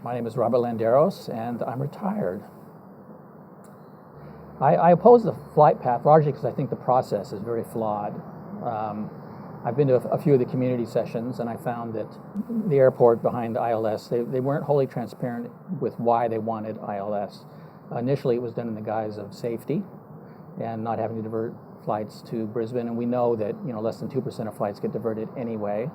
My name is Robert Landeros, and I'm retired. I oppose the flight path largely because I think the process is very flawed. I've been to a few of the community sessions, and I found that the airport behind ILS, they weren't wholly transparent with why they wanted ILS. Initially, it was done in the guise of safety and not having to divert flights to Brisbane, and we know that less than 2% of flights get diverted anyway.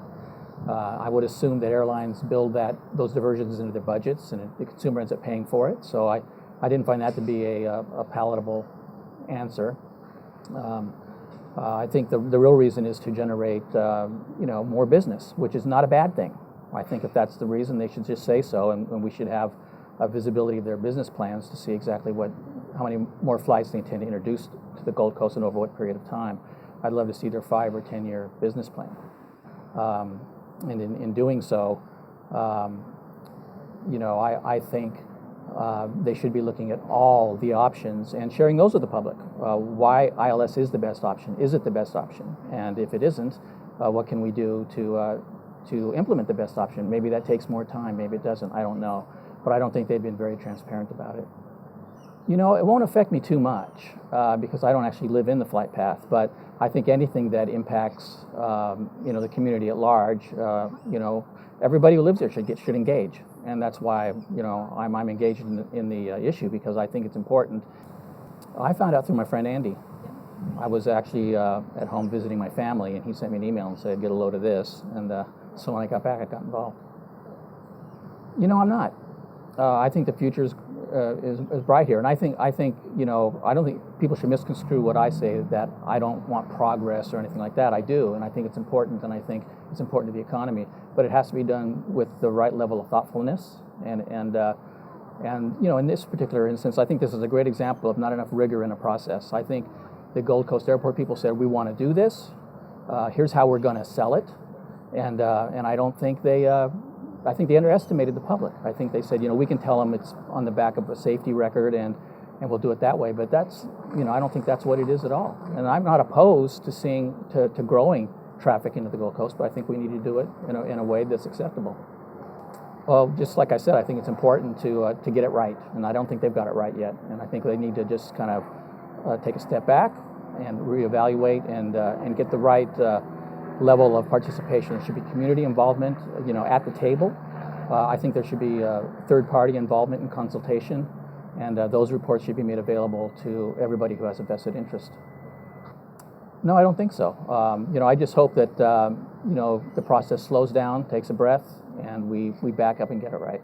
I would assume that airlines build those diversions into their budgets, and the consumer ends up paying for it. So I didn't find that to be a palatable answer. I think the real reason is to generate more business, which is not a bad thing. I think if that's the reason, they should just say so, and we should have a visibility of their business plans to see exactly how many more flights they intend to introduce to the Gold Coast and over what period of time. I'd love to see their 5 or 10 year business plan. And in doing so, I think they should be looking at all the options and sharing those with the public. Why ILS is the best option? Is it the best option? And if it isn't, what can we do to implement the best option? Maybe that takes more time. Maybe it doesn't. I don't know. But I don't think they've been very transparent about it. It won't affect me too much because I don't actually live in the flight path. But I think anything that impacts, the community at large, everybody who lives there should engage, and that's why, I'm engaged in the issue because I think it's important. I found out through my friend Andy. I was actually at home visiting my family, and he sent me an email and said, "Get a load of this." And so when I got back, I got involved. I'm not. I think the future is bright here, and I think I don't think people should misconstrue what I say that I don't want progress or anything like that. I do, and I think it's important, and I think it's important to the economy, but it has to be done with the right level of thoughtfulness. And in this particular instance, I think this is a great example of not enough rigor in a process. I think the Gold Coast Airport people said, "We want to do this. Here's how we're going to sell it," and I don't think I think they underestimated the public. I think they said, we can tell them it's on the back of a safety record and we'll do it that way. But that's, I don't think that's what it is at all. And I'm not opposed to growing traffic into the Gold Coast, but I think we need to do it in a way that's acceptable. Well, just like I said, I think it's important to get it right, and I don't think they've got it right yet. And I think they need to just kind of take a step back and reevaluate and get the right level of participation. There should be community involvement, at the table. I think there should be third-party involvement and consultation, and those reports should be made available to everybody who has a vested interest. No, I don't think so. I just hope that the process slows down, takes a breath, and we back up and get it right.